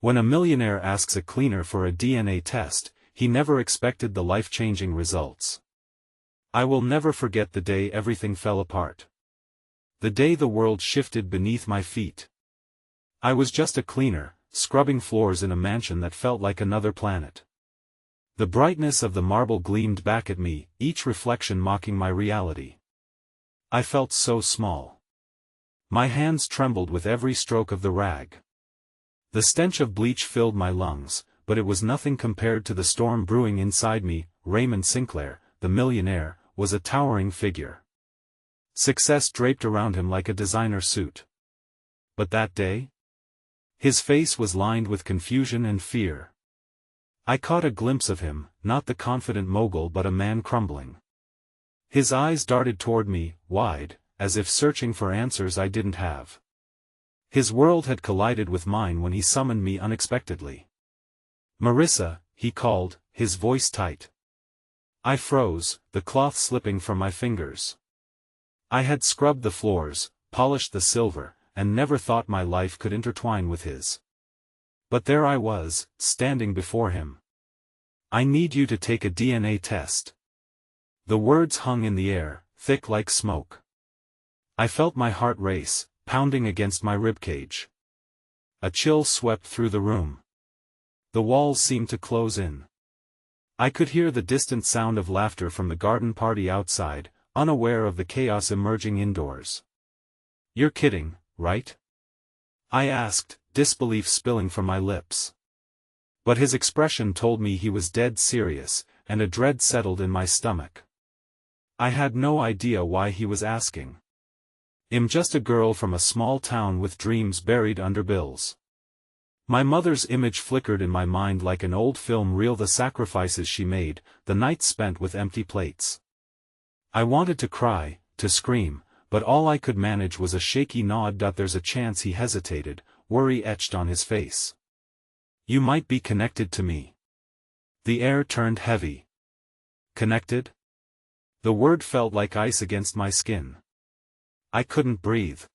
When a millionaire asks a cleaner for a DNA test, he never expected the life-changing results. I will never forget the day everything fell apart. The day the world shifted beneath my feet. I was just a cleaner, scrubbing floors in a mansion that felt like another planet. The brightness of the marble gleamed back at me, each reflection mocking my reality. I felt so small. My hands trembled with every stroke of the rag. The stench of bleach filled my lungs, but it was nothing compared to the storm brewing inside me. Raymond Sinclair, the millionaire, was a towering figure. Success draped around him like a designer suit. But that day? His face was lined with confusion and fear. I caught a glimpse of him, not the confident mogul but a man crumbling. His eyes darted toward me, wide, as if searching for answers I didn't have. His world had collided with mine when he summoned me unexpectedly. "Marissa," he called, his voice tight. I froze, the cloth slipping from my fingers. I had scrubbed the floors, polished the silver, and never thought my life could intertwine with his. But there I was, standing before him. "I need you to take a DNA test." The words hung in the air, thick like smoke. I felt my heart race, pounding against my ribcage. A chill swept through the room. The walls seemed to close in. I could hear the distant sound of laughter from the garden party outside, unaware of the chaos emerging indoors. "You're kidding, right?" I asked, disbelief spilling from my lips. But his expression told me he was dead serious, and a dread settled in my stomach. I had no idea why he was asking. I'm just a girl from a small town with dreams buried under bills. My mother's image flickered in my mind like an old film reel, the sacrifices she made, the nights spent with empty plates. I wanted to cry, to scream, but all I could manage was a shaky nod. "There's a chance." He hesitated, worry etched on his face. "You might be connected to me." The air turned heavy. Connected? The word felt like ice against my skin. I couldn't breathe.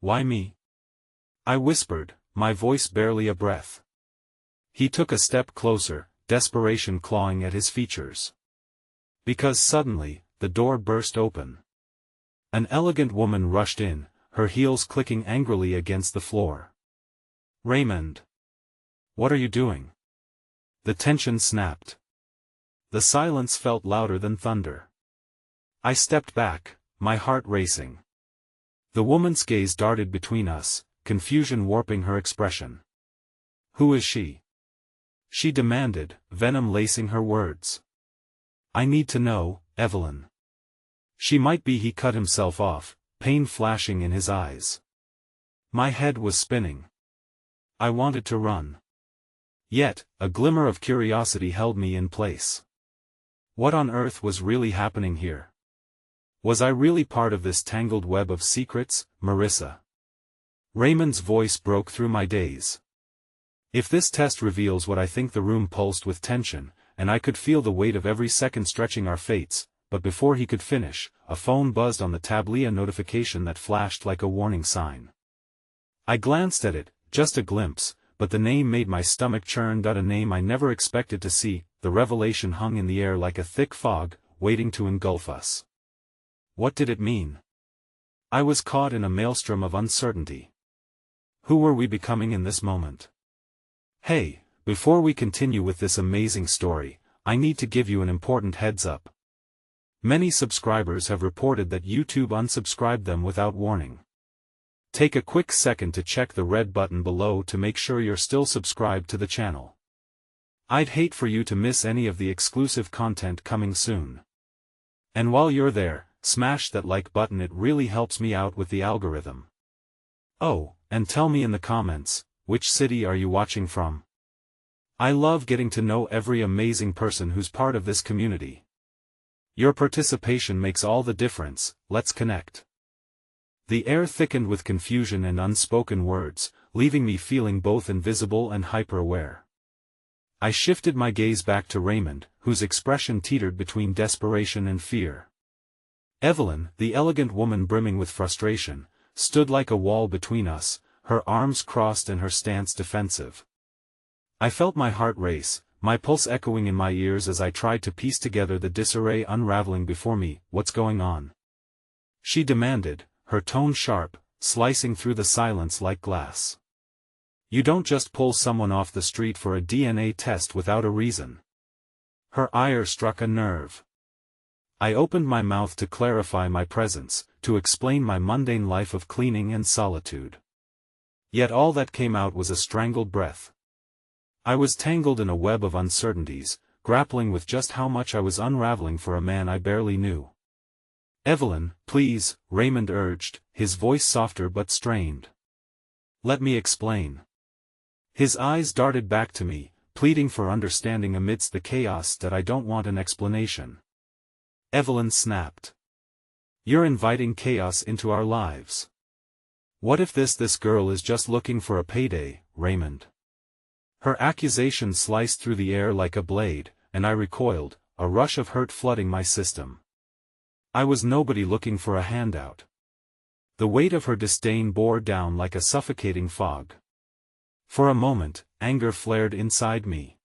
"Why me?" I whispered, my voice barely a breath. He took a step closer, desperation clawing at his features. Because suddenly, the door burst open. An elegant woman rushed in, her heels clicking angrily against the floor. "Raymond! What are you doing?" The tension snapped. The silence felt louder than thunder. I stepped back, my heart racing. The woman's gaze darted between us, confusion warping her expression. "Who is she?" she demanded, venom lacing her words. "I need to know, Evelyn." "She might be." He cut himself off, pain flashing in his eyes. My head was spinning. I wanted to run. Yet, a glimmer of curiosity held me in place. What on earth was really happening here? Was I really part of this tangled web of secrets, Marissa? Raymond's voice broke through my daze. "If this test reveals what I think..." The room pulsed with tension, and I could feel the weight of every second stretching our fates, but before he could finish, a phone buzzed on the tablet, a notification that flashed like a warning sign. I glanced at it, just a glimpse, but the name made my stomach churn. A name I never expected to see. The revelation hung in the air like a thick fog, waiting to engulf us. What did it mean? I was caught in a maelstrom of uncertainty. Who were we becoming in this moment? Hey, before we continue with this amazing story, I need to give you an important heads up. Many subscribers have reported that YouTube unsubscribed them without warning. Take a quick second to check the red button below to make sure you're still subscribed to the channel. I'd hate for you to miss any of the exclusive content coming soon. And while you're there, smash that like button, it really helps me out with the algorithm. Oh, and tell me in the comments, which city are you watching from? I love getting to know every amazing person who's part of this community. Your participation makes all the difference. Let's connect. The air thickened with confusion and unspoken words, leaving me feeling both invisible and hyper-aware. I shifted my gaze back to Raymond, whose expression teetered between desperation and fear. Evelyn, the elegant woman brimming with frustration, stood like a wall between us, her arms crossed and her stance defensive. I felt my heart race, my pulse echoing in my ears as I tried to piece together the disarray unraveling before me. What's going on? She demanded, her tone sharp, slicing through the silence like glass. You don't just pull someone off the street for a DNA test without a reason. Her ire struck a nerve. I opened my mouth to clarify my presence, to explain my mundane life of cleaning and solitude. Yet all that came out was a strangled breath. I was tangled in a web of uncertainties, grappling with just how much I was unraveling for a man I barely knew. Evelyn, please, Raymond urged, his voice softer but strained. Let me explain. His eyes darted back to me, pleading for understanding amidst the chaos. That I don't want an explanation. Evelyn snapped. You're inviting chaos into our lives. What if this girl is just looking for a payday, Raymond? Her accusation sliced through the air like a blade, and I recoiled, a rush of hurt flooding my system. I was nobody looking for a handout. The weight of her disdain bore down like a suffocating fog. For a moment, anger flared inside me.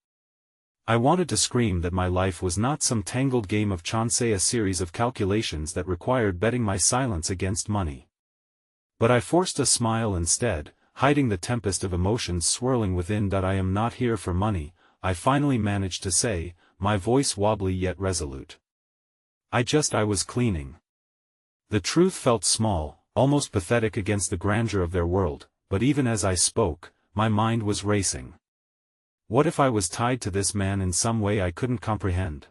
I wanted to scream that my life was not some tangled game of chance, a series of calculations that required betting my silence against money. But I forced a smile instead, hiding the tempest of emotions swirling within. I am not here for money, I finally managed to say, my voice wobbly yet resolute. I was cleaning. The truth felt small, almost pathetic against the grandeur of their world, but even as I spoke, my mind was racing. What if I was tied to this man in some way I couldn't comprehend?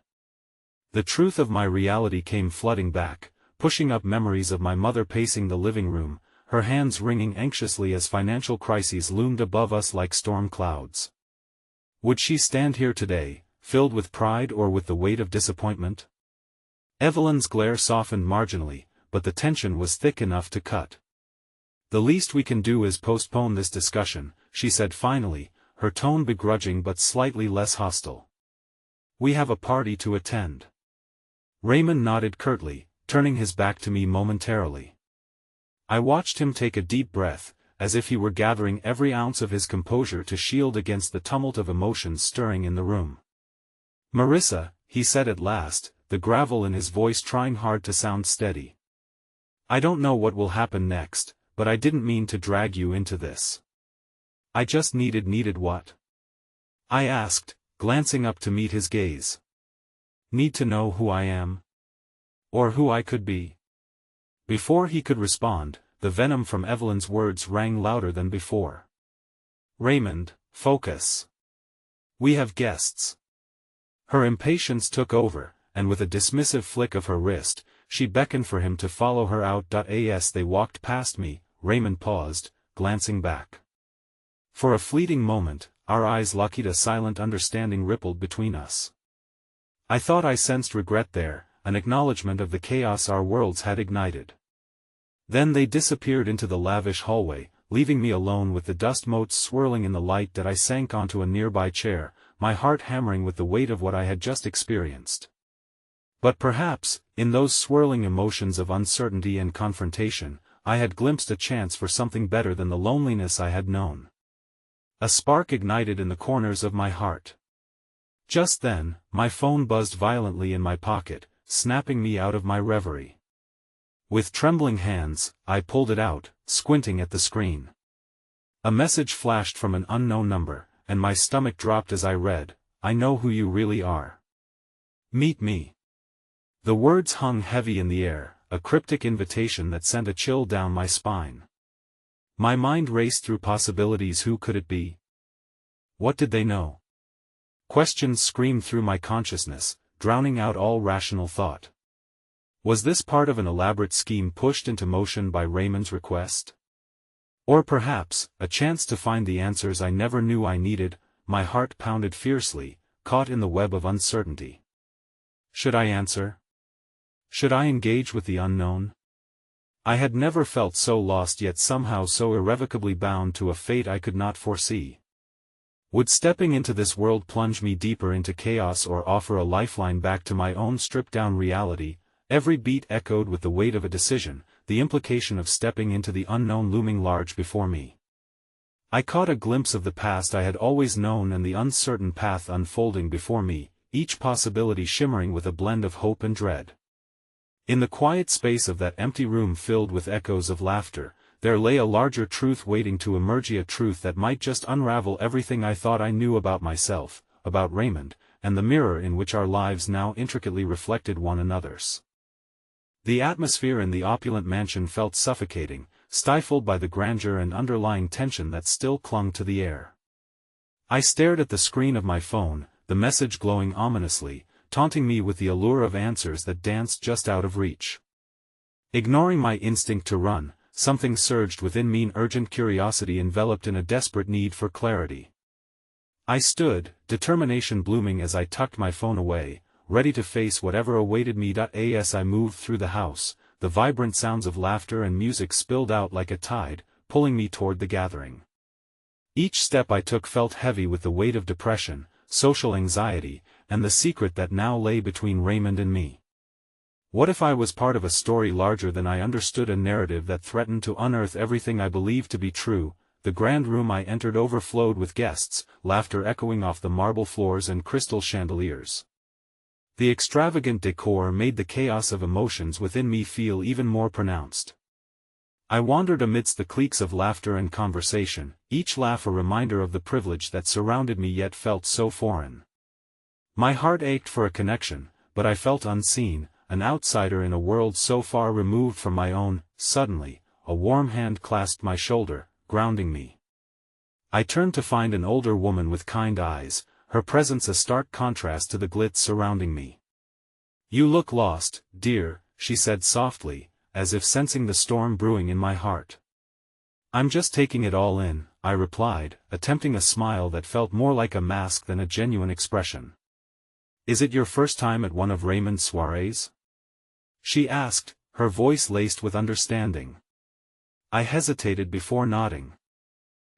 The truth of my reality came flooding back, pushing up memories of my mother pacing the living room, her hands wringing anxiously as financial crises loomed above us like storm clouds. Would she stand here today, filled with pride or with the weight of disappointment? Evelyn's glare softened marginally, but the tension was thick enough to cut. The least we can do is postpone this discussion, she said finally, her tone begrudging but slightly less hostile. We have a party to attend. Raymond nodded curtly, turning his back to me momentarily. I watched him take a deep breath, as if he were gathering every ounce of his composure to shield against the tumult of emotions stirring in the room. Marissa, he said at last, the gravel in his voice trying hard to sound steady. I don't know what will happen next, but I didn't mean to drag you into this. I just needed what? I asked, glancing up to meet his gaze. Need to know who I am? Or who I could be? Before he could respond, the venom from Evelyn's words rang louder than before. Raymond, focus. We have guests. Her impatience took over, and with a dismissive flick of her wrist, she beckoned for him to follow her out. As they walked past me, Raymond paused, glancing back. For a fleeting moment, our eyes locked. A silent understanding rippled between us. I thought I sensed regret there, an acknowledgement of the chaos our worlds had ignited. Then they disappeared into the lavish hallway, leaving me alone with the dust motes swirling in the light. I sank onto a nearby chair, my heart hammering with the weight of what I had just experienced. But perhaps, in those swirling emotions of uncertainty and confrontation, I had glimpsed a chance for something better than the loneliness I had known. A spark ignited in the corners of my heart. Just then, my phone buzzed violently in my pocket, snapping me out of my reverie. With trembling hands, I pulled it out, squinting at the screen. A message flashed from an unknown number, and my stomach dropped as I read, I know who you really are. Meet me. The words hung heavy in the air, a cryptic invitation that sent a chill down my spine. My mind raced through possibilities. Who could it be? What did they know? Questions screamed through my consciousness, drowning out all rational thought. Was this part of an elaborate scheme pushed into motion by Raymond's request? Or perhaps, a chance to find the answers I never knew I needed? My heart pounded fiercely, caught in the web of uncertainty. Should I answer? Should I engage with the unknown? I had never felt so lost, yet somehow so irrevocably bound to a fate I could not foresee. Would stepping into this world plunge me deeper into chaos or offer a lifeline back to my own stripped-down reality? Every beat echoed with the weight of a decision, the implication of stepping into the unknown looming large before me. I caught a glimpse of the past I had always known and the uncertain path unfolding before me, each possibility shimmering with a blend of hope and dread. In the quiet space of that empty room filled with echoes of laughter, there lay a larger truth waiting to emerge, a truth that might just unravel everything I thought I knew about myself, about Raymond, and the mirror in which our lives now intricately reflected one another's. The atmosphere in the opulent mansion felt suffocating, stifled by the grandeur and underlying tension that still clung to the air. I stared at the screen of my phone, the message glowing ominously, taunting me with the allure of answers that danced just out of reach. Ignoring my instinct to run, something surged within me, an urgent curiosity enveloped in a desperate need for clarity. I stood, determination blooming as I tucked my phone away, ready to face whatever awaited me. As I moved through the house, the vibrant sounds of laughter and music spilled out like a tide, pulling me toward the gathering. Each step I took felt heavy with the weight of depression, social anxiety, and the secret that now lay between Raymond and me. What if I was part of a story larger than I understood, a narrative that threatened to unearth everything I believed to be true? The grand room I entered overflowed with guests, laughter echoing off the marble floors and crystal chandeliers. The extravagant decor made the chaos of emotions within me feel even more pronounced. I wandered amidst the cliques of laughter and conversation, each laugh a reminder of the privilege that surrounded me yet felt so foreign. My heart ached for a connection, but I felt unseen, an outsider in a world so far removed from my own. Suddenly, a warm hand clasped my shoulder, grounding me. I turned to find an older woman with kind eyes, her presence a stark contrast to the glitz surrounding me. "You look lost, dear," she said softly, as if sensing the storm brewing in my heart. "I'm just taking it all in," I replied, attempting a smile that felt more like a mask than a genuine expression. "Is it your first time at one of Raymond's soirees?" she asked, her voice laced with understanding. I hesitated before nodding.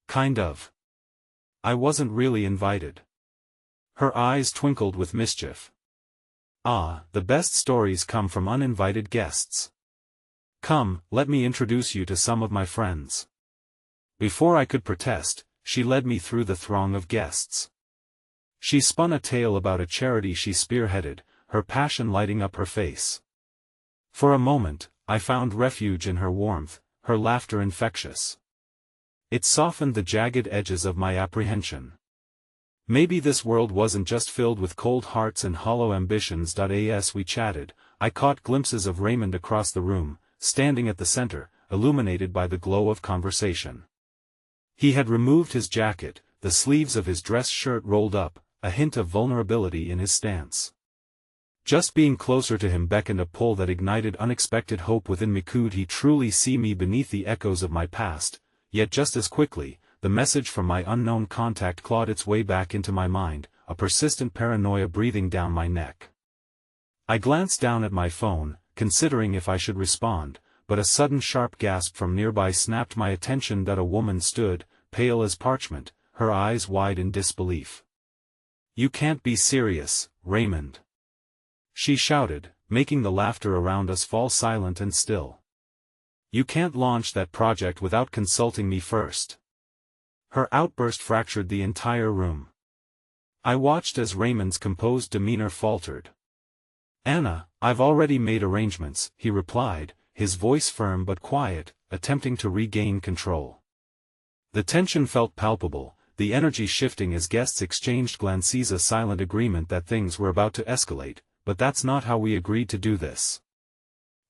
"Kind of. I wasn't really invited." Her eyes twinkled with mischief. "Ah, the best stories come from uninvited guests. Come, let me introduce you to some of my friends." Before I could protest, she led me through the throng of guests. She spun a tale about a charity she spearheaded, her passion lighting up her face. For a moment, I found refuge in her warmth, her laughter infectious. It softened the jagged edges of my apprehension. Maybe this world wasn't just filled with cold hearts and hollow ambitions. As we chatted, I caught glimpses of Raymond across the room, standing at the center, illuminated by the glow of conversation. He had removed his jacket, the sleeves of his dress shirt rolled up, a hint of vulnerability in his stance. Just being closer to him beckoned a pull that ignited unexpected hope within me. Could he truly see me beneath the echoes of my past? Yet just as quickly, the message from my unknown contact clawed its way back into my mind, a persistent paranoia breathing down my neck. I glanced down at my phone, considering if I should respond, but a sudden sharp gasp from nearby snapped my attention. A woman stood, pale as parchment, her eyes wide in disbelief. "You can't be serious, Raymond," she shouted, making the laughter around us fall silent and still. "You can't launch that project without consulting me first." Her outburst fractured the entire room. I watched as Raymond's composed demeanor faltered. "Anna, I've already made arrangements," he replied, his voice firm but quiet, attempting to regain control. The tension felt palpable, the energy shifting as guests exchanged glances, a silent agreement that things were about to escalate. "But that's not how we agreed to do this."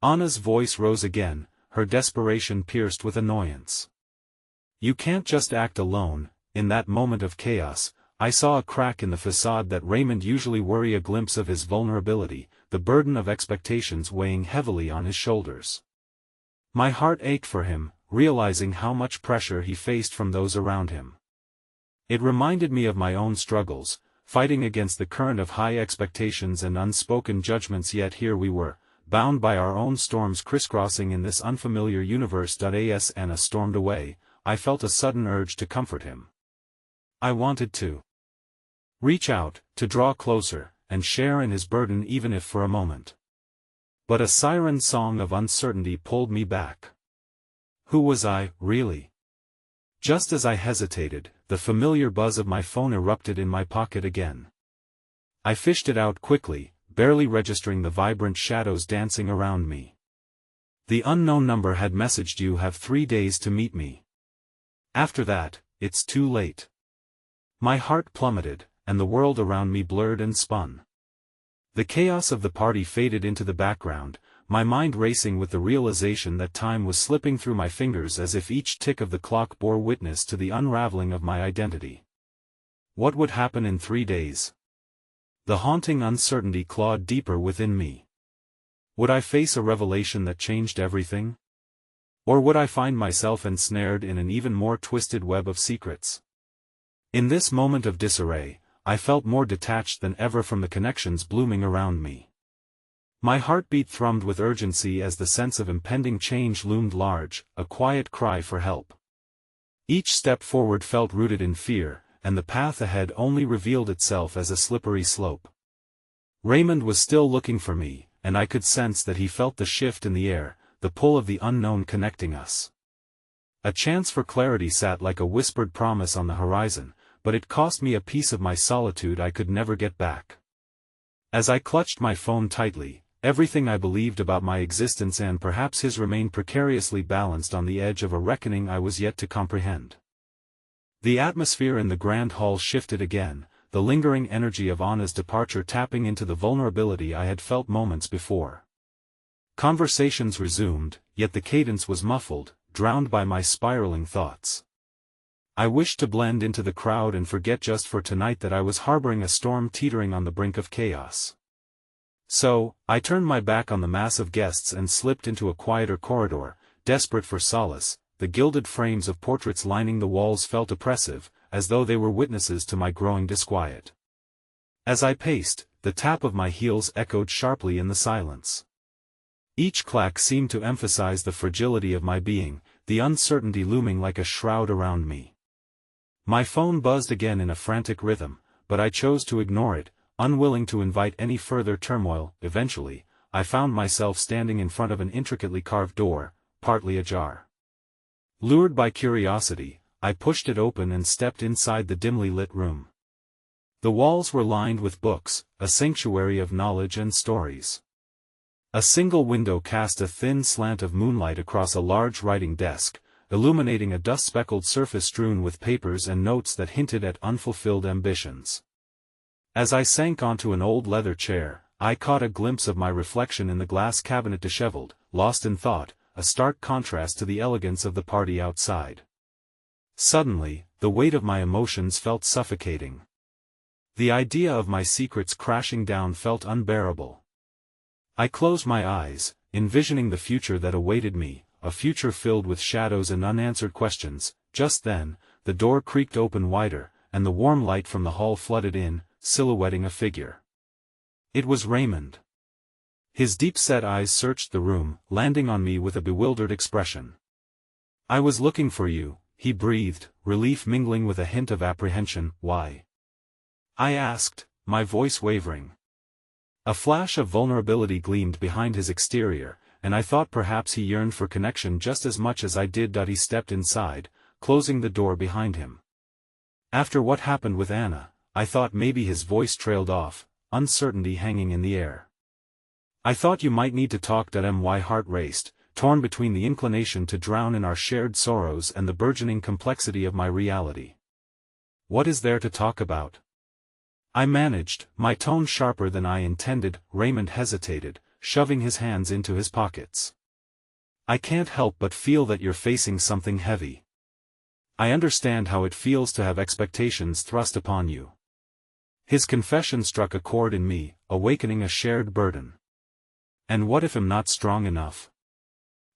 Anna's voice rose again, her desperation pierced with annoyance. "You can't just act alone." In that moment of chaos, I saw a crack in the facade that Raymond usually wore, a glimpse of his vulnerability, the burden of expectations weighing heavily on his shoulders. My heart ached for him, realizing how much pressure he faced from those around him. It reminded me of my own struggles, fighting against the current of high expectations and unspoken judgments. Yet here we were, bound by our own storms, crisscrossing in this unfamiliar universe. As Anna stormed away, I felt a sudden urge to comfort him. I wanted to reach out, to draw closer, and share in his burden, even if for a moment. But a siren song of uncertainty pulled me back. Who was I, really? Just as I hesitated, the familiar buzz of my phone erupted in my pocket again. I fished it out quickly, barely registering the vibrant shadows dancing around me. The unknown number had messaged, "You have 3 days to meet me. After that, it's too late." My heart plummeted, and the world around me blurred and spun. The chaos of the party faded into the background, my mind racing with the realization that time was slipping through my fingers as if each tick of the clock bore witness to the unraveling of my identity. What would happen in 3 days? The haunting uncertainty clawed deeper within me. Would I face a revelation that changed everything? Or would I find myself ensnared in an even more twisted web of secrets? In this moment of disarray, I felt more detached than ever from the connections blooming around me. My heartbeat thrummed with urgency as the sense of impending change loomed large, a quiet cry for help. Each step forward felt rooted in fear, and the path ahead only revealed itself as a slippery slope. Raymond was still looking for me, and I could sense that he felt the shift in the air, the pull of the unknown connecting us. A chance for clarity sat like a whispered promise on the horizon, but it cost me a piece of my solitude I could never get back. As I clutched my phone tightly, everything I believed about my existence and perhaps his remained precariously balanced on the edge of a reckoning I was yet to comprehend. The atmosphere in the grand hall shifted again, the lingering energy of Anna's departure tapping into the vulnerability I had felt moments before. Conversations resumed, yet the cadence was muffled, drowned by my spiraling thoughts. I wished to blend into the crowd and forget just for tonight that I was harboring a storm teetering on the brink of chaos. So, I turned my back on the mass of guests and slipped into a quieter corridor, desperate for solace. The gilded frames of portraits lining the walls felt oppressive, as though they were witnesses to my growing disquiet. As I paced, the tap of my heels echoed sharply in the silence. Each clack seemed to emphasize the fragility of my being, the uncertainty looming like a shroud around me. My phone buzzed again in a frantic rhythm, but I chose to ignore it, unwilling to invite any further turmoil. Eventually, I found myself standing in front of an intricately carved door, partly ajar. Lured by curiosity, I pushed it open and stepped inside the dimly lit room. The walls were lined with books, a sanctuary of knowledge and stories. A single window cast a thin slant of moonlight across a large writing desk, illuminating a dust-speckled surface strewn with papers and notes that hinted at unfulfilled ambitions. As I sank onto an old leather chair, I caught a glimpse of my reflection in the glass cabinet, disheveled, lost in thought, a stark contrast to the elegance of the party outside. Suddenly, the weight of my emotions felt suffocating. The idea of my secrets crashing down felt unbearable. I closed my eyes, envisioning the future that awaited me, a future filled with shadows and unanswered questions. Just then, the door creaked open wider, and the warm light from the hall flooded in, silhouetting a figure. It was Raymond. His deep-set eyes searched the room, landing on me with a bewildered expression. "I was looking for you," he breathed, relief mingling with a hint of apprehension. "Why?" I asked, my voice wavering. A flash of vulnerability gleamed behind his exterior, and I thought perhaps he yearned for connection just as much as I did. He stepped inside, closing the door behind him. After what happened with Anna, I thought maybe. His voice trailed off, uncertainty hanging in the air. "I thought you might need to talk." My heart raced, torn between the inclination to drown in our shared sorrows and the burgeoning complexity of my reality. "What is there to talk about?" I managed, my tone sharper than I intended. Raymond hesitated, shoving his hands into his pockets. "I can't help but feel that you're facing something heavy. I understand how it feels to have expectations thrust upon you." His confession struck a chord in me, awakening a shared burden. "And what if I'm not strong enough?"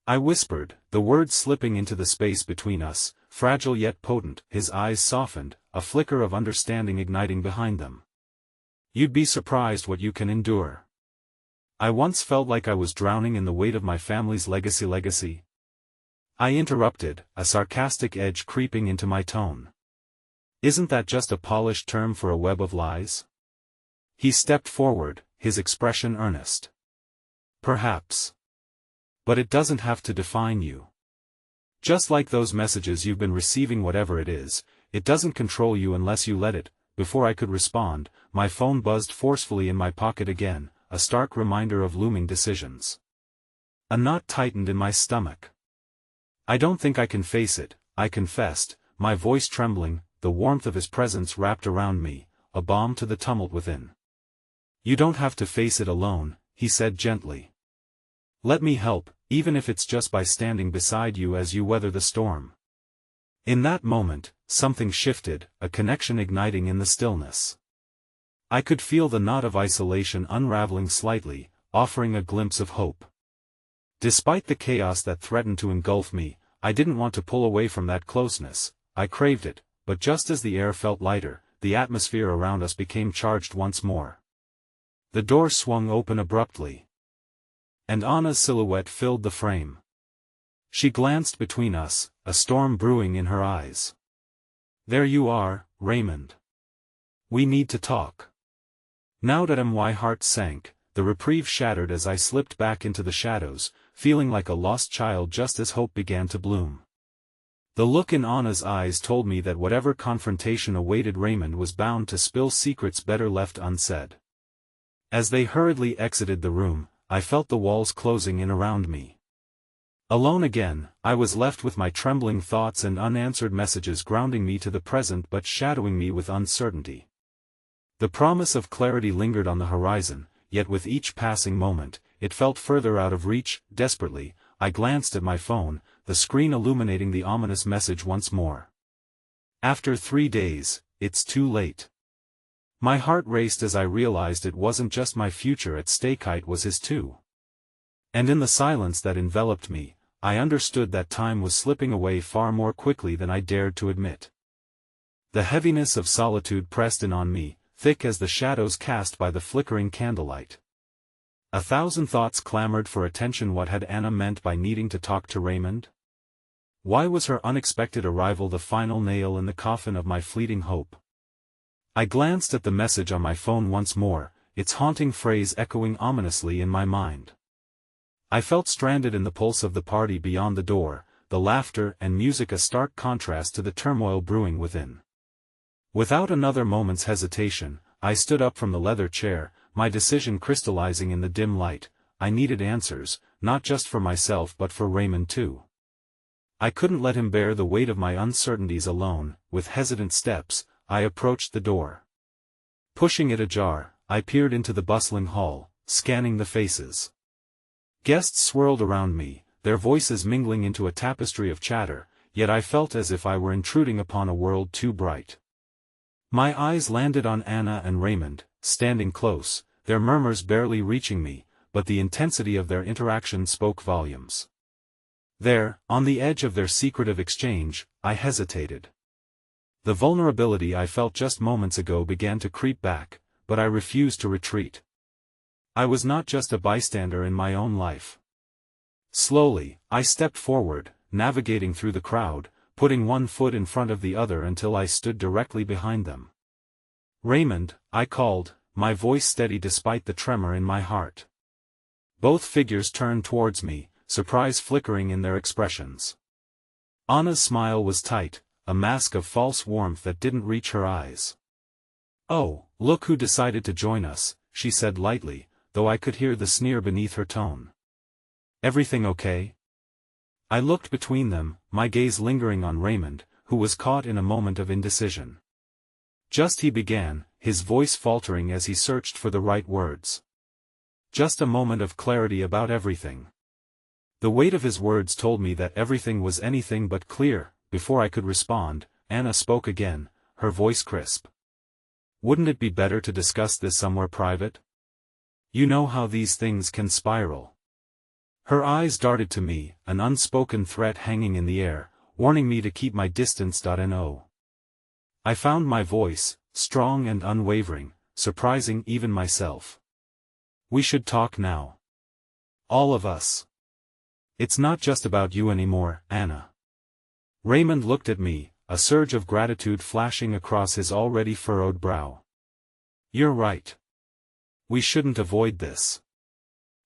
I whispered, the words slipping into the space between us, fragile yet potent. His eyes softened, a flicker of understanding igniting behind them. "You'd be surprised what you can endure." I once felt like I was drowning in the weight of my family's legacy. I interrupted, a sarcastic edge creeping into my tone. "Isn't that just a polished term for a web of lies?" He stepped forward, his expression earnest. "Perhaps. But it doesn't have to define you. Just like those messages you've been receiving, whatever it is, it doesn't control you unless you let it. Before I could respond, my phone buzzed forcefully in my pocket again, a stark reminder of looming decisions. A knot tightened in my stomach. I don't think I can face it, I confessed, my voice trembling, the warmth of his presence wrapped around me, a balm to the tumult within. You don't have to face it alone, he said gently. Let me help, even if it's just by standing beside you as you weather the storm. In that moment, something shifted, a connection igniting in the stillness. I could feel the knot of isolation unraveling slightly, offering a glimpse of hope. Despite the chaos that threatened to engulf me, I didn't want to pull away from that closeness. I craved it, but just as the air felt lighter, the atmosphere around us became charged once more. The door swung open abruptly, and Anna's silhouette filled the frame. She glanced between us, a storm brewing in her eyes. There you are, Raymond. We need to talk. Now that my heart sank, the reprieve shattered as I slipped back into the shadows, feeling like a lost child just as hope began to bloom. The look in Anna's eyes told me that whatever confrontation awaited Raymond was bound to spill secrets better left unsaid. As they hurriedly exited the room, I felt the walls closing in around me. Alone again, I was left with my trembling thoughts and unanswered messages grounding me to the present but shadowing me with uncertainty. The promise of clarity lingered on the horizon, yet with each passing moment, it felt further out of reach. Desperately, I glanced at my phone, the screen illuminating the ominous message once more. After 3 days, it's too late. My heart raced as I realized it wasn't just my future at stake, it was his too. And in the silence that enveloped me, I understood that time was slipping away far more quickly than I dared to admit. The heaviness of solitude pressed in on me, thick as the shadows cast by the flickering candlelight. 1,000 thoughts clamored for attention. What had Anna meant by needing to talk to Raymond? Why was her unexpected arrival the final nail in the coffin of my fleeting hope? I glanced at the message on my phone once more, its haunting phrase echoing ominously in my mind. I felt stranded in the pulse of the party beyond the door, the laughter and music a stark contrast to the turmoil brewing within. Without another moment's hesitation, I stood up from the leather chair, my decision crystallizing in the dim light. I needed answers, not just for myself but for Raymond too. I couldn't let him bear the weight of my uncertainties alone. With hesitant steps, I approached the door. Pushing it ajar, I peered into the bustling hall, scanning the faces. Guests swirled around me, their voices mingling into a tapestry of chatter, yet I felt as if I were intruding upon a world too bright. My eyes landed on Anna and Raymond, standing close, their murmurs barely reaching me, but the intensity of their interaction spoke volumes. There, on the edge of their secretive exchange, I hesitated. The vulnerability I felt just moments ago began to creep back, but I refused to retreat. I was not just a bystander in my own life. Slowly, I stepped forward, navigating through the crowd, putting one foot in front of the other until I stood directly behind them. Raymond, I called, my voice steady despite the tremor in my heart. Both figures turned towards me, surprise flickering in their expressions. Anna's smile was tight, a mask of false warmth that didn't reach her eyes. "Oh, look who decided to join us," she said lightly, though I could hear the sneer beneath her tone. "Everything okay?" I looked between them, my gaze lingering on Raymond, who was caught in a moment of indecision. "Just," he began, his voice faltering as he searched for the right words. "Just a moment of clarity about everything." The weight of his words told me that everything was anything but clear. Before I could respond, Anna spoke again, her voice crisp. "Wouldn't it be better to discuss this somewhere private? You know how these things can spiral." Her eyes darted to me, an unspoken threat hanging in the air, warning me to keep my distance. No. I found my voice, strong and unwavering, surprising even myself. "We should talk now. All of us. It's not just about you anymore, Anna." Raymond looked at me, a surge of gratitude flashing across his already furrowed brow. "You're right. We shouldn't avoid this."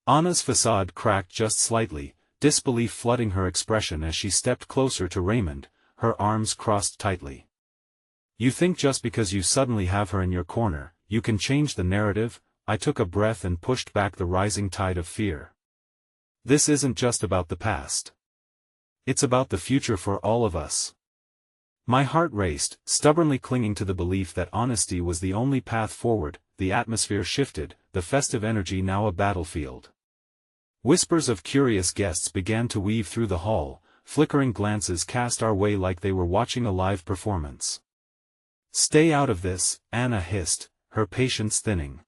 Anna's facade cracked just slightly, disbelief flooding her expression as she stepped closer to Raymond, her arms crossed tightly. "You think just because you suddenly have her in your corner, you can change the narrative?" I took a breath and pushed back the rising tide of fear. "This isn't just about the past. It's about the future for all of us." My heart raced, stubbornly clinging to the belief that honesty was the only path forward. The atmosphere shifted, the festive energy now a battlefield. Whispers of curious guests began to weave through the hall, flickering glances cast our way like they were watching a live performance. "Stay out of this," Anna hissed, her patience thinning.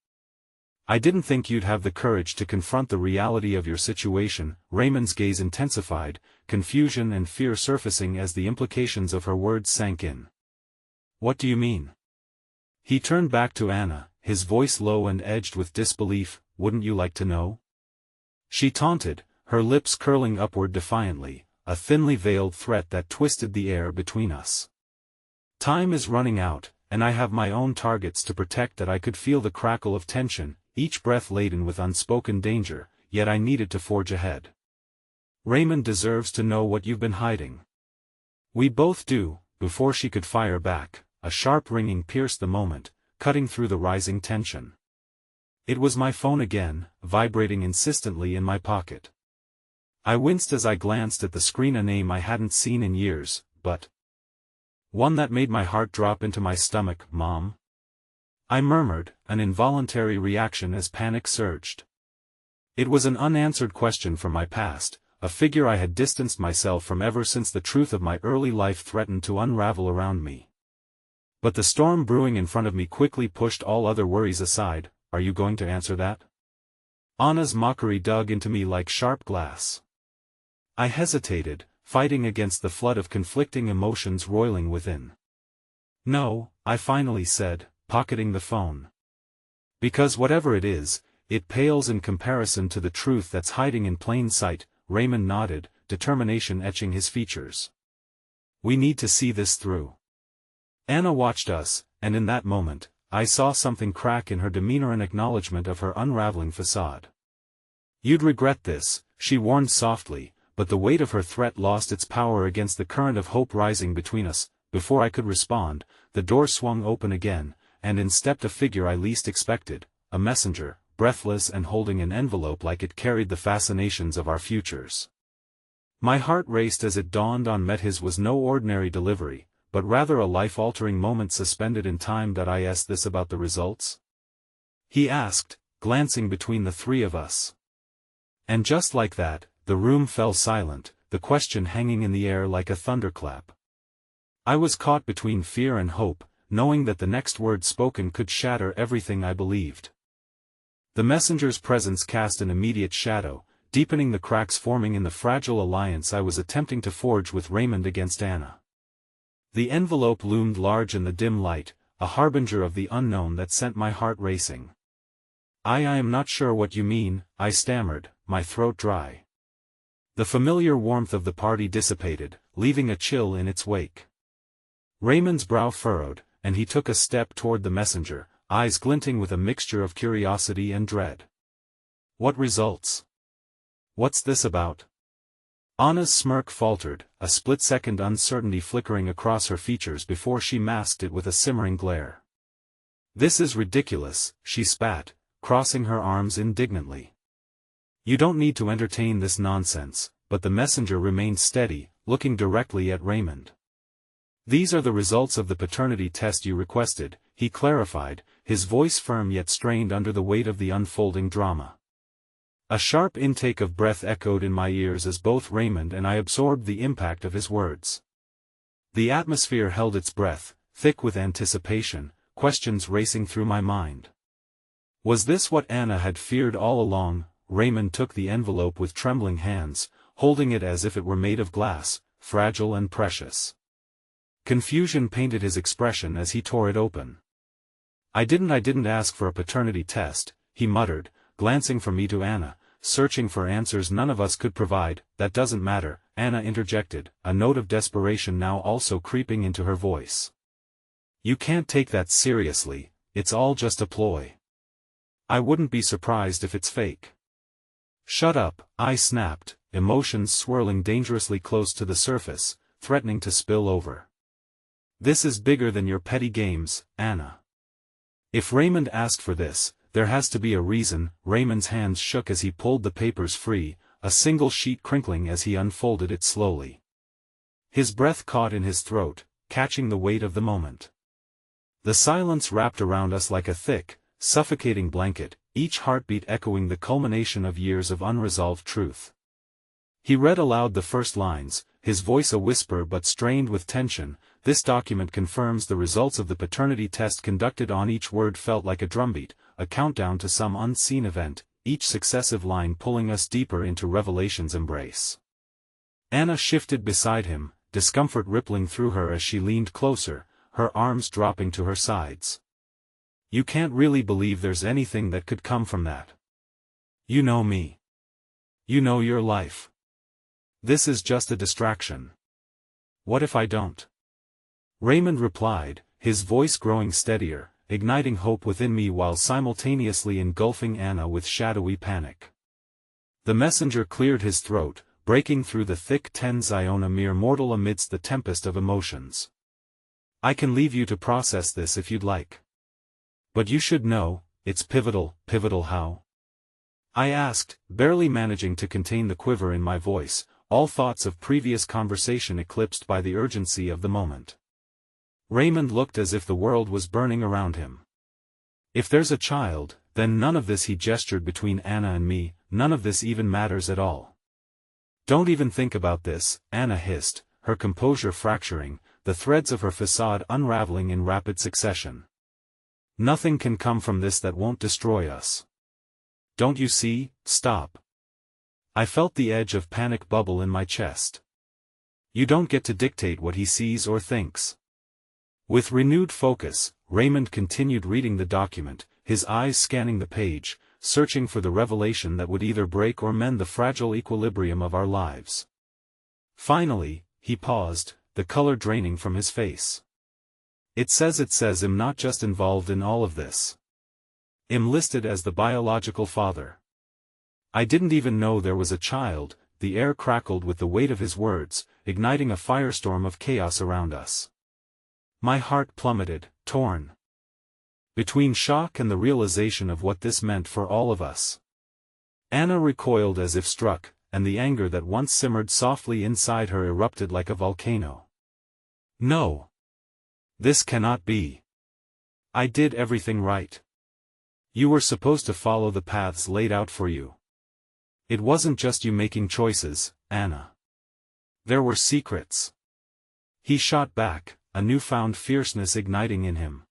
"I didn't think you'd have the courage to confront the reality of your situation." Raymond's gaze intensified, confusion and fear surfacing as the implications of her words sank in. "What do you mean?" He turned back to Anna, his voice low and edged with disbelief. "Wouldn't you like to know?" She taunted, her lips curling upward defiantly, a thinly veiled threat that twisted the air between us. "Time is running out, and I have my own targets to protect." That I could feel the crackle of tension, each breath laden with unspoken danger, yet I needed to forge ahead. "Raymond deserves to know what you've been hiding." "We both do." Before she could fire back, a sharp ringing pierced the moment, cutting through the rising tension. It was my phone again, vibrating insistently in my pocket. I winced as I glanced at the screen, a name I hadn't seen in years, but one that made my heart drop into my stomach. "Mom?" I murmured, an involuntary reaction as panic surged. It was an unanswered question from my past, a figure I had distanced myself from ever since the truth of my early life threatened to unravel around me. But the storm brewing in front of me quickly pushed all other worries aside. "Are you going to answer that?" Anna's mockery dug into me like sharp glass. I hesitated, fighting against the flood of conflicting emotions roiling within. "No," I finally said, pocketing the phone. "Because whatever it is, it pales in comparison to the truth that's hiding in plain sight." Raymond nodded, determination etching his features. "We need to see this through." Anna watched us, and in that moment, I saw something crack in her demeanor, an acknowledgement of her unraveling facade. "You'd regret this," she warned softly, but the weight of her threat lost its power against the current of hope rising between us. Before I could respond, the door swung open again, and in stepped a figure I least expected, a messenger, breathless and holding an envelope like it carried the fascinations of our futures. My heart raced as it dawned on me his was no ordinary delivery, but rather a life-altering moment suspended in time. "I asked this about the results?" he asked, glancing between the three of us. And just like that, the room fell silent, the question hanging in the air like a thunderclap. I was caught between fear and hope, knowing that the next word spoken could shatter everything I believed. The messenger's presence cast an immediate shadow, deepening the cracks forming in the fragile alliance I was attempting to forge with Raymond against Anna. The envelope loomed large in the dim light, a harbinger of the unknown that sent my heart racing. I am not sure what you mean," I stammered, my throat dry. The familiar warmth of the party dissipated, leaving a chill in its wake. Raymond's brow furrowed, and he took a step toward the messenger, eyes glinting with a mixture of curiosity and dread. "What results? What's this about?" Anna's smirk faltered, a split-second uncertainty flickering across her features before she masked it with a simmering glare. "This is ridiculous," she spat, crossing her arms indignantly. "You don't need to entertain this nonsense," but the messenger remained steady, looking directly at Raymond. "These are the results of the paternity test you requested," he clarified, his voice firm yet strained under the weight of the unfolding drama. A sharp intake of breath echoed in my ears as both Raymond and I absorbed the impact of his words. The atmosphere held its breath, thick with anticipation, questions racing through my mind. Was this what Anna had feared all along? Raymond took the envelope with trembling hands, holding it as if it were made of glass, fragile and precious. Confusion painted his expression as he tore it open. I didn't ask for a paternity test," he muttered, glancing from me to Anna, searching for answers none of us could provide. "That doesn't matter," Anna interjected, a note of desperation now also creeping into her voice. "You can't take that seriously, it's all just a ploy. I wouldn't be surprised if it's fake." "Shut up," I snapped, emotions swirling dangerously close to the surface, threatening to spill over. This is bigger than your petty games, Anna. If Raymond asked for this, there has to be a reason. Raymond's hands shook as he pulled the papers free, a single sheet crinkling as he unfolded it slowly. His breath caught in his throat, catching the weight of the moment. The silence wrapped around us like a thick, suffocating blanket, each heartbeat echoing the culmination of years of unresolved truth. He read aloud the first lines, his voice a whisper but strained with tension. This document confirms the results of the paternity test conducted on. Each word felt like a drumbeat, a countdown to some unseen event, each successive line pulling us deeper into revelation's embrace. Anna shifted beside him, discomfort rippling through her as she leaned closer, her arms dropping to her sides. You can't really believe there's anything that could come from that. You know me. You know your life. This is just a distraction. What if I don't? Raymond replied, his voice growing steadier, igniting hope within me while simultaneously engulfing Anna with shadowy panic. The messenger cleared his throat, breaking through the thick tens. A mere mortal amidst the tempest of emotions. I can leave you to process this if you'd like. But you should know, it's pivotal. Pivotal how? I asked, barely managing to contain the quiver in my voice, all thoughts of previous conversation eclipsed by the urgency of the moment. Raymond looked as if the world was burning around him. If there's a child, then none of this. He gestured between Anna and me, none of this even matters at all. Don't even think about this, Anna hissed, her composure fracturing, the threads of her facade unraveling in rapid succession. Nothing can come from this that won't destroy us. Don't you see? Stop. I felt the edge of panic bubble in my chest. You don't get to dictate what he sees or thinks. With renewed focus, Raymond continued reading the document, his eyes scanning the page, searching for the revelation that would either break or mend the fragile equilibrium of our lives. Finally, he paused, the color draining from his face. It says I'm not just involved in all of this. I'm listed as the biological father. I didn't even know there was a child. The air crackled with the weight of his words, igniting a firestorm of chaos around us. My heart plummeted, torn between shock and the realization of what this meant for all of us. Anna recoiled as if struck, and the anger that once simmered softly inside her erupted like a volcano. No. This cannot be. I did everything right. You were supposed to follow the paths laid out for you. It wasn't just you making choices, Anna. There were secrets. He shot back, a newfound fierceness igniting in him.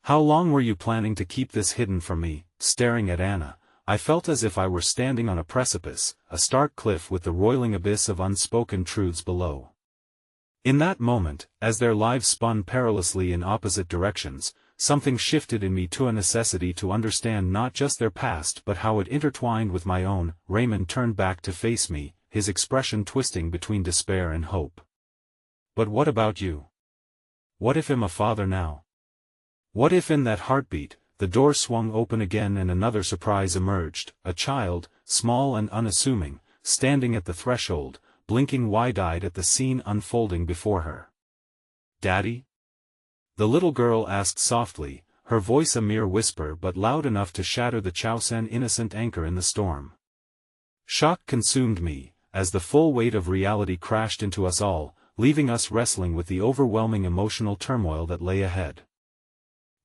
How long were you planning to keep this hidden from me? Staring at Anna, I felt as if I were standing on a precipice, a stark cliff with the roiling abyss of unspoken truths below. In that moment, as their lives spun perilously in opposite directions, something shifted in me to a necessity to understand not just their past but how it intertwined with my own. Raymond turned back to face me, his expression twisting between despair and hope. But what about you? What if I'm a father now? What if in that heartbeat, the door swung open again and another surprise emerged, a child, small and unassuming, standing at the threshold, blinking wide-eyed at the scene unfolding before her. Daddy? The little girl asked softly, her voice a mere whisper but loud enough to shatter the Chausan innocent anchor in the storm. Shock consumed me, as the full weight of reality crashed into us all, leaving us wrestling with the overwhelming emotional turmoil that lay ahead.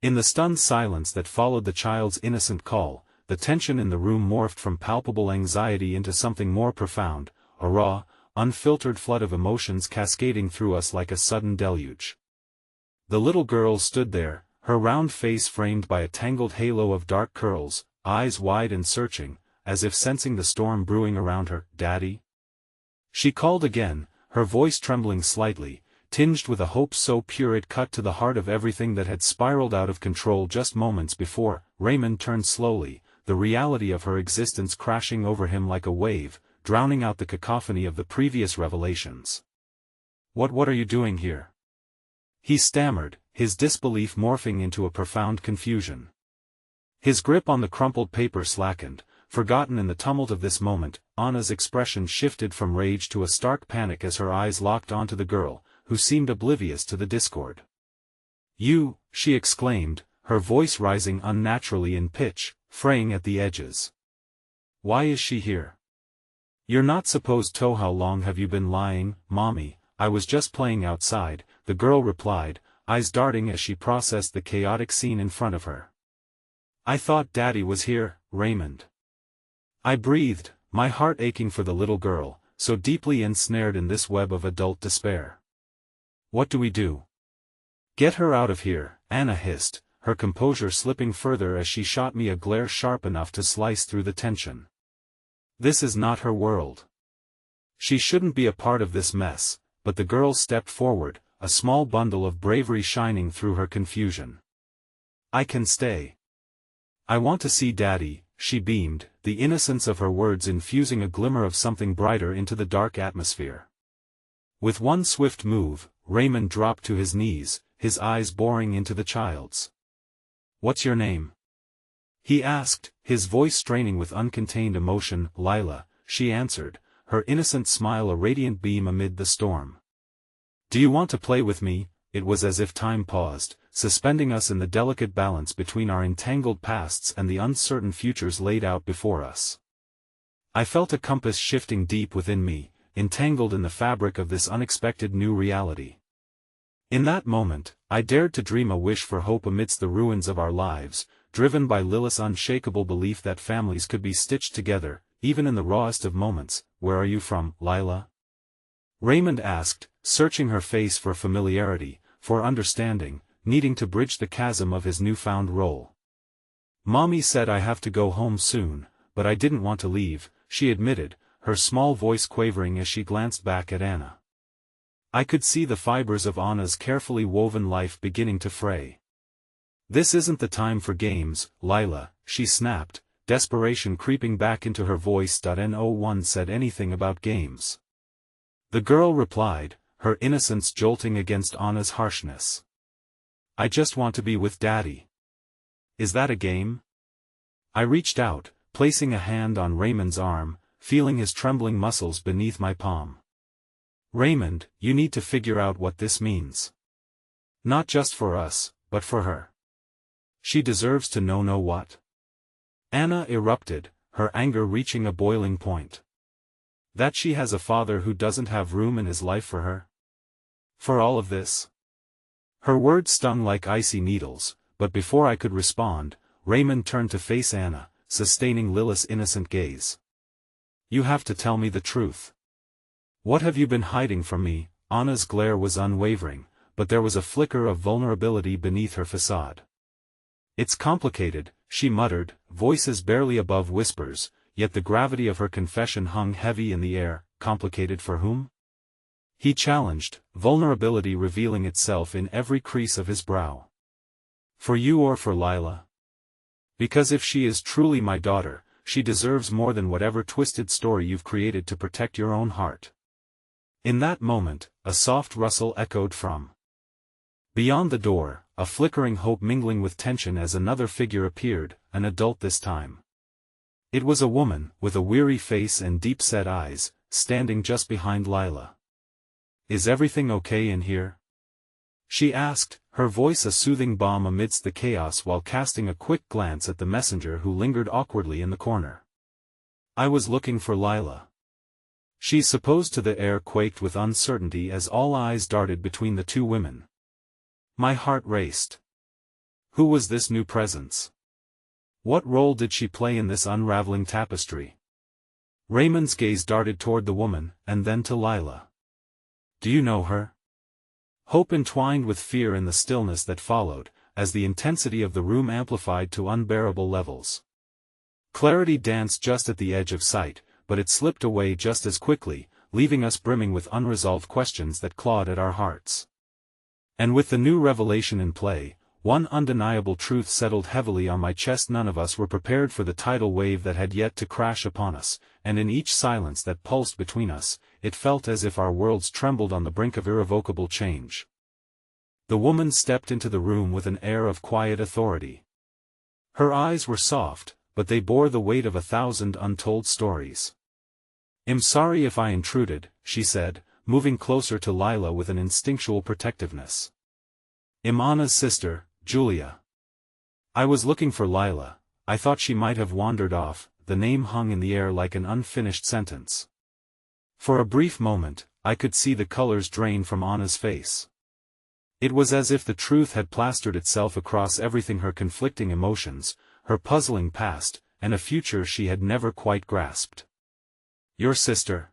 In the stunned silence that followed the child's innocent call, the tension in the room morphed from palpable anxiety into something more profound, a raw, unfiltered flood of emotions cascading through us like a sudden deluge. The little girl stood there, her round face framed by a tangled halo of dark curls, eyes wide and searching, as if sensing the storm brewing around her. Daddy? She called again, her voice trembling slightly, tinged with a hope so pure it cut to the heart of everything that had spiraled out of control just moments before. Raymond turned slowly, the reality of her existence crashing over him like a wave, drowning out the cacophony of the previous revelations. What are you doing here? He stammered, his disbelief morphing into a profound confusion. His grip on the crumpled paper slackened, forgotten in the tumult of this moment. Anna's expression shifted from rage to a stark panic as her eyes locked onto the girl, who seemed oblivious to the discord. "You," she exclaimed, her voice rising unnaturally in pitch, fraying at the edges. "Why is she here? You're not supposed to. How long have you been lying, Mommy?" "I was just playing outside," the girl replied, eyes darting as she processed the chaotic scene in front of her. "I thought Daddy was here, Raymond." I breathed, my heart aching for the little girl, so deeply ensnared in this web of adult despair. "What do we do?" "Get her out of here," Anna hissed, her composure slipping further as she shot me a glare sharp enough to slice through the tension. "This is not her world. She shouldn't be a part of this mess," but the girl stepped forward, a small bundle of bravery shining through her confusion. "I can stay. I want to see Daddy," she beamed, the innocence of her words infusing a glimmer of something brighter into the dark atmosphere. With one swift move, Raymond dropped to his knees, his eyes boring into the child's. "What's your name?" he asked, his voice straining with uncontained emotion. "Lila," she answered, her innocent smile a radiant beam amid the storm. "Do you want to play with me?" It was as if time paused, suspending us in the delicate balance between our entangled pasts and the uncertain futures laid out before us. I felt a compass shifting deep within me, entangled in the fabric of this unexpected new reality. In that moment, I dared to dream a wish for hope amidst the ruins of our lives, driven by Lilith's unshakable belief that families could be stitched together, even in the rawest of moments. "Where are you from, Lila?" Raymond asked, searching her face for familiarity, for understanding, needing to bridge the chasm of his newfound role. "Mommy said I have to go home soon, but I didn't want to leave," she admitted, her small voice quavering as she glanced back at Anna. I could see the fibers of Anna's carefully woven life beginning to fray. "This isn't the time for games, Lila," she snapped, desperation creeping back into her voice. "No one said anything about games," the girl replied, her innocence jolting against Anna's harshness. "I just want to be with Daddy." "Is that a game?" I reached out, placing a hand on Raymond's arm, feeling his trembling muscles beneath my palm. "Raymond, you need to figure out what this means. Not just for us, but for her. She deserves to know what." Anna erupted, her anger reaching a boiling point. "That she has a father who doesn't have room in his life for her? For all of this?" Her words stung like icy needles, but before I could respond, Raymond turned to face Anna, sustaining Lilith's innocent gaze. "You have to tell me the truth. What have you been hiding from me?" Anna's glare was unwavering, but there was a flicker of vulnerability beneath her facade. "It's complicated," she muttered, voices barely above whispers, yet the gravity of her confession hung heavy in the air. "Complicated for whom?" he challenged, vulnerability revealing itself in every crease of his brow. "For you or for Lila? Because if she is truly my daughter, she deserves more than whatever twisted story you've created to protect your own heart." In that moment, a soft rustle echoed from beyond the door, a flickering hope mingling with tension as another figure appeared, an adult this time. It was a woman, with a weary face and deep-set eyes, standing just behind Lila. "Is everything okay in here?" she asked, her voice a soothing balm amidst the chaos while casting a quick glance at the messenger who lingered awkwardly in the corner. "I was looking for Lila." She supposed to the air quaked with uncertainty as all eyes darted between the two women. My heart raced. Who was this new presence? What role did she play in this unraveling tapestry? Raymond's gaze darted toward the woman, and then to Lila. "Do you know her?" Hope entwined with fear in the stillness that followed, as the intensity of the room amplified to unbearable levels. Clarity danced just at the edge of sight, but it slipped away just as quickly, leaving us brimming with unresolved questions that clawed at our hearts. And with the new revelation in play, one undeniable truth settled heavily on my chest: none of us were prepared for the tidal wave that had yet to crash upon us, and in each silence that pulsed between us, it felt as if our worlds trembled on the brink of irrevocable change. The woman stepped into the room with an air of quiet authority. Her eyes were soft, but they bore the weight of 1,000 untold stories. "I'm sorry if I intruded," she said, moving closer to Lila with an instinctual protectiveness. "I'm Anna's sister, Julia." I was looking for Lila. I thought she might have wandered off, the name hung in the air like an unfinished sentence. For a brief moment, I could see the colors drain from Anna's face. It was as if the truth had plastered itself across everything: her conflicting emotions, her puzzling past, and a future she had never quite grasped. "Your sister?"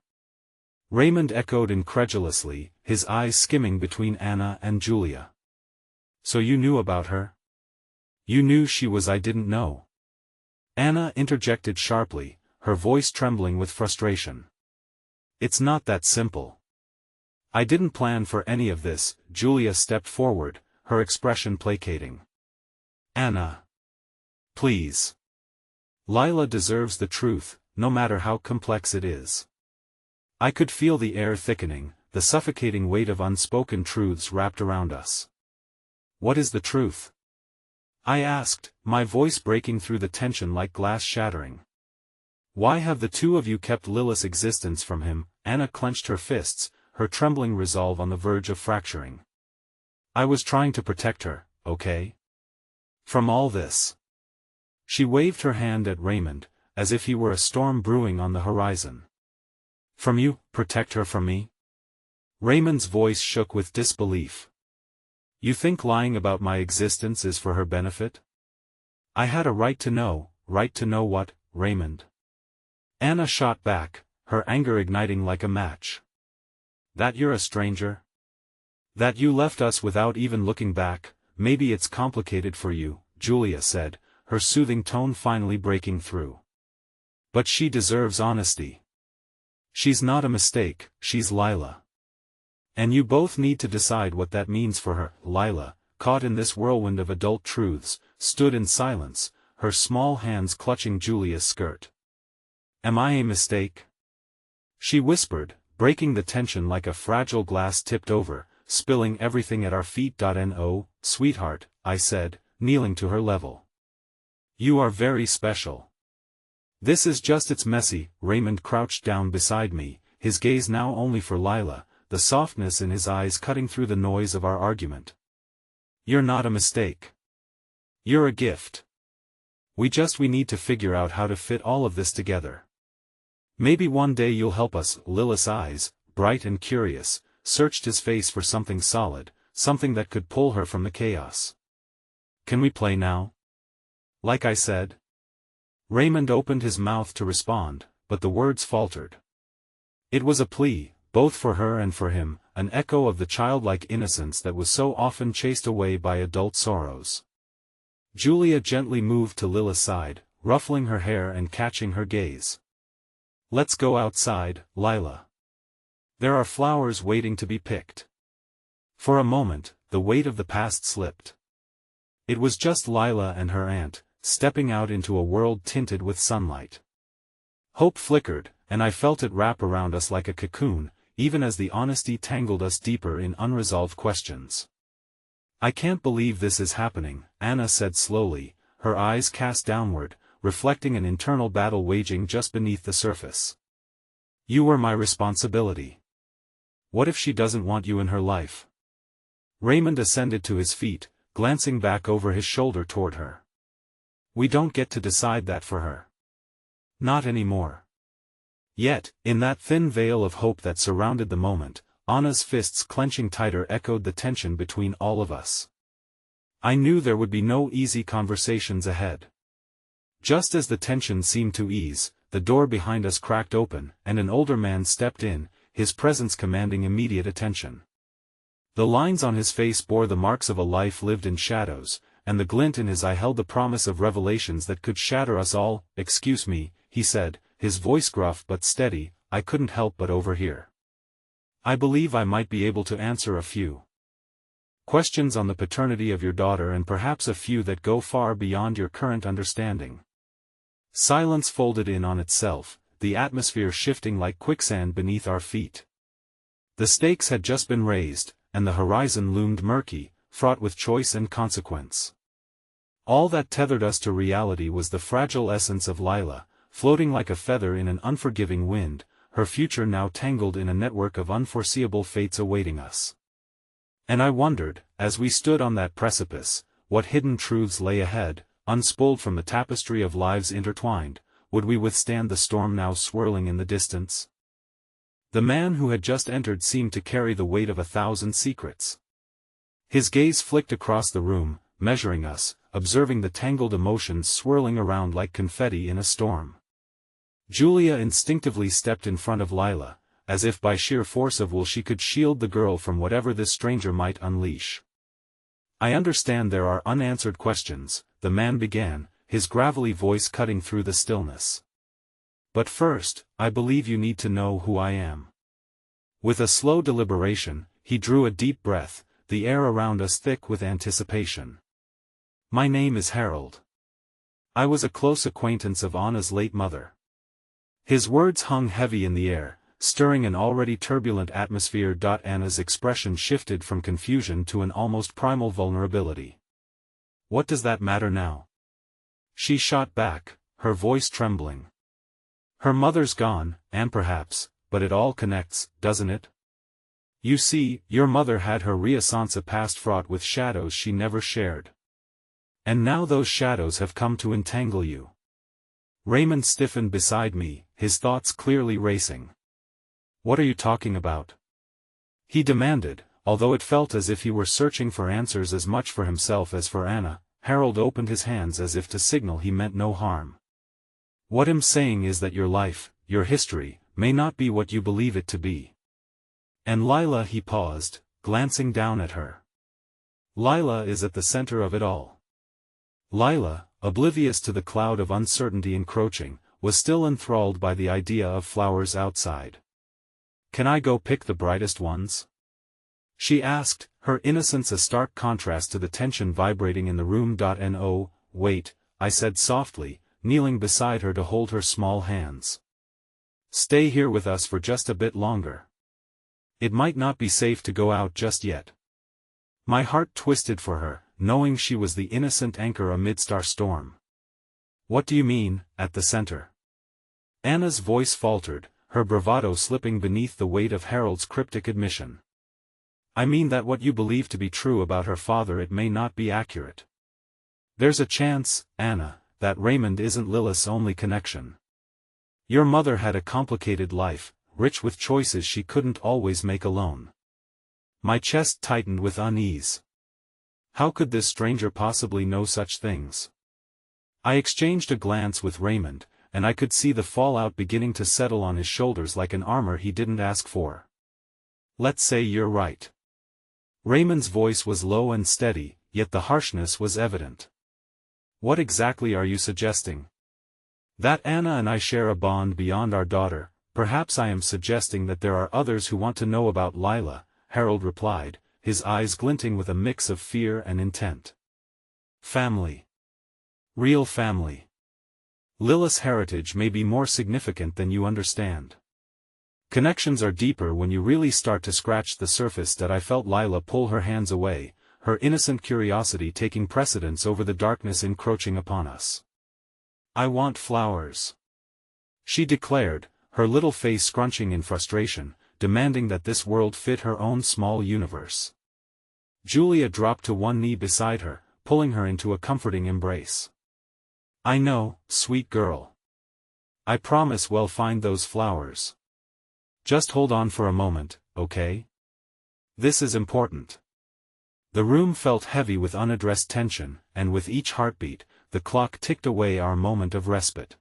Raymond echoed incredulously, his eyes skimming between Anna and Julia. "So you knew about her? You knew she was I didn't know?" Anna interjected sharply, her voice trembling with frustration. "It's not that simple. I didn't plan for any of this." Julia stepped forward, her expression placating. "Anna. Please. Lila deserves the truth, no matter how complex it is." I could feel the air thickening, the suffocating weight of unspoken truths wrapped around us. "What is the truth?" I asked, my voice breaking through the tension like glass shattering. "Why have the two of you kept Lila's existence from him?" Anna clenched her fists, her trembling resolve on the verge of fracturing. "I was trying to protect her, okay? From all this." She waved her hand at Raymond, as if he were a storm brewing on the horizon. "From you? Protect her from me?" Raymond's voice shook with disbelief. "You think lying about my existence is for her benefit?" "I had a right to know." "Right to know what, Raymond?" Anna shot back, her anger igniting like a match. "That you're a stranger? That you left us without even looking back?" "Maybe it's complicated for you," Julia said, her soothing tone finally breaking through. "But she deserves honesty. She's not a mistake, she's Lila. And you both need to decide what that means for her." Lila, caught in this whirlwind of adult truths, stood in silence, her small hands clutching Julia's skirt. "Am I a mistake?" she whispered, breaking the tension like a fragile glass tipped over, spilling everything at our feet. "No, sweetheart," I said, kneeling to her level. "You are very special. This is just it's messy." Raymond crouched down beside me, his gaze now only for Lila, the softness in his eyes cutting through the noise of our argument. "You're not a mistake. You're a gift. We need to figure out how to fit all of this together. Maybe one day you'll help us." Lila's eyes, bright and curious, searched his face for something solid, something that could pull her from the chaos. "Can we play now? Like I said?" Raymond opened his mouth to respond, but the words faltered. It was a plea, both for her and for him, an echo of the childlike innocence that was so often chased away by adult sorrows. Julia gently moved to Lila's side, ruffling her hair and catching her gaze. "Let's go outside, Lila. There are flowers waiting to be picked." For a moment, the weight of the past slipped. It was just Lila and her aunt, stepping out into a world tinted with sunlight. Hope flickered, and I felt it wrap around us like a cocoon, even as the honesty tangled us deeper in unresolved questions. "I can't believe this is happening," Anna said slowly, her eyes cast downward, reflecting an internal battle waging just beneath the surface. "You were my responsibility. What if she doesn't want you in her life?" Raymond ascended to his feet, glancing back over his shoulder toward her. "We don't get to decide that for her. Not anymore." Yet, in that thin veil of hope that surrounded the moment, Anna's fists clenching tighter echoed the tension between all of us. I knew there would be no easy conversations ahead. Just as the tension seemed to ease, the door behind us cracked open, and an older man stepped in, his presence commanding immediate attention. The lines on his face bore the marks of a life lived in shadows, and the glint in his eye held the promise of revelations that could shatter us all. "Excuse me," he said, his voice gruff but steady. I couldn't help but overhear. "I believe I might be able to answer a few questions on the paternity of your daughter, and perhaps a few that go far beyond your current understanding." Silence folded in on itself, the atmosphere shifting like quicksand beneath our feet. The stakes had just been raised, and the horizon loomed murky, fraught with choice and consequence. All that tethered us to reality was the fragile essence of Lila, floating like a feather in an unforgiving wind, her future now tangled in a network of unforeseeable fates awaiting us. And I wondered, as we stood on that precipice, what hidden truths lay ahead, unspooled from the tapestry of lives intertwined. Would we withstand the storm now swirling in the distance? The man who had just entered seemed to carry the weight of 1,000 secrets. His gaze flicked across the room, measuring us, observing the tangled emotions swirling around like confetti in a storm. Julia instinctively stepped in front of Lila, as if by sheer force of will she could shield the girl from whatever this stranger might unleash. "I understand there are unanswered questions," the man began, his gravelly voice cutting through the stillness. "But first, I believe you need to know who I am." With a slow deliberation, he drew a deep breath, the air around us thick with anticipation. "My name is Harold. I was a close acquaintance of Anna's late mother." His words hung heavy in the air, stirring an already turbulent atmosphere. Anna's expression shifted from confusion to an almost primal vulnerability. "What does that matter now?" she shot back, her voice trembling. "Her mother's gone, and perhaps, but it all connects, doesn't it? You see, your mother had her renaissance, a past fraught with shadows she never shared. And now those shadows have come to entangle you." Raymond stiffened beside me, his thoughts clearly racing. "What are you talking about?" he demanded, although it felt as if he were searching for answers as much for himself as for Anna. Harold opened his hands as if to signal he meant no harm. "What I'm saying is that your life, your history, may not be what you believe it to be." "And Lila," he paused, glancing down at her. "Lila is at the center of it all." Lila, oblivious to the cloud of uncertainty encroaching, was still enthralled by the idea of flowers outside. "Can I go pick the brightest ones?" she asked, her innocence a stark contrast to the tension vibrating in the room. "No, wait," I said softly, kneeling beside her to hold her small hands. "Stay here with us for just a bit longer. It might not be safe to go out just yet." My heart twisted for her, knowing she was the innocent anchor amidst our storm. "What do you mean, at the center?" Anna's voice faltered, her bravado slipping beneath the weight of Harold's cryptic admission. "I mean that what you believe to be true about her father, it may not be accurate. There's a chance, Anna, that Raymond isn't Lilith's only connection. Your mother had a complicated life, rich with choices she couldn't always make alone." My chest tightened with unease. How could this stranger possibly know such things? I exchanged a glance with Raymond, and I could see the fallout beginning to settle on his shoulders like an armor he didn't ask for. "Let's say you're right." Raymond's voice was low and steady, yet the harshness was evident. "What exactly are you suggesting?" "That Anna and I share a bond beyond our daughter. Perhaps I am suggesting that there are others who want to know about Lila," Harold replied, his eyes glinting with a mix of fear and intent. "Family. Real family. Lilith's heritage may be more significant than you understand. Connections are deeper when you really start to scratch the surface." That I felt Lila pull her hands away, her innocent curiosity taking precedence over the darkness encroaching upon us. "I want flowers," she declared, her little face scrunching in frustration, demanding that this world fit her own small universe. Julia dropped to one knee beside her, pulling her into a comforting embrace. "I know, sweet girl. I promise we'll find those flowers. Just hold on for a moment, okay? This is important." The room felt heavy with unaddressed tension, and with each heartbeat, the clock ticked away our moment of respite.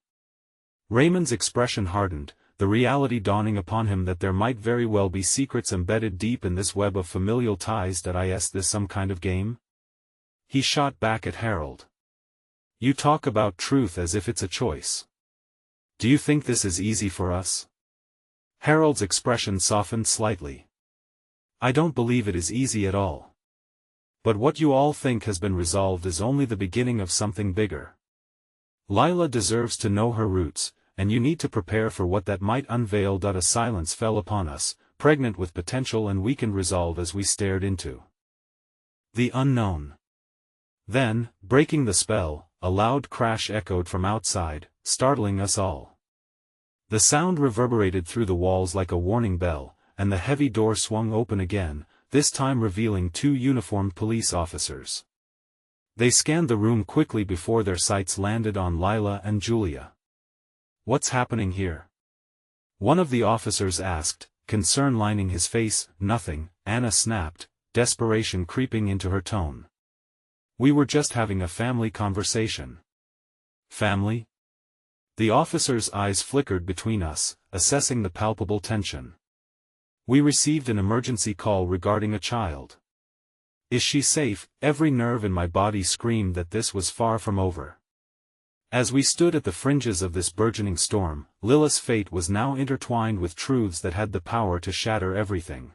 Raymond's expression hardened, the reality dawning upon him that there might very well be secrets embedded deep in this web of familial ties. Is this some kind of game? He shot back at Harold. "You talk about truth as if it's a choice. Do you think this is easy for us?" Harold's expression softened slightly. "I don't believe it is easy at all. But what you all think has been resolved is only the beginning of something bigger. Lila deserves to know her roots, and you need to prepare for what that might unveil." A silence fell upon us, pregnant with potential and weakened resolve as we stared into the unknown. Then, breaking the spell, a loud crash echoed from outside, startling us all. The sound reverberated through the walls like a warning bell, and the heavy door swung open again, this time revealing two uniformed police officers. They scanned the room quickly before their sights landed on Lila and Julia. "What's happening here?" one of the officers asked, concern lining his face. "Nothing," Anna snapped, desperation creeping into her tone. "We were just having a family conversation." "Family?" The officer's eyes flickered between us, assessing the palpable tension. "We received an emergency call regarding a child. Is she safe?" Every nerve in my body screamed that this was far from over. As we stood at the fringes of this burgeoning storm, Lila's fate was now intertwined with truths that had the power to shatter everything.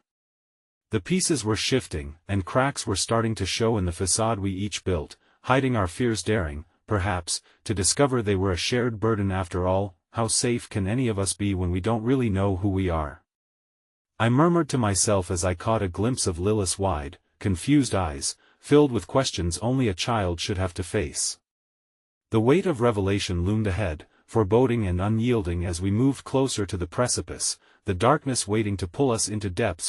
The pieces were shifting, and cracks were starting to show in the facade we each built, hiding our fears, daring, perhaps, to discover they were a shared burden after all. How safe can any of us be when we don't really know who we are? I murmured to myself as I caught a glimpse of Lila's wide, confused eyes, filled with questions only a child should have to face. The weight of revelation loomed ahead, foreboding and unyielding as we moved closer to the precipice, the darkness waiting to pull us into depths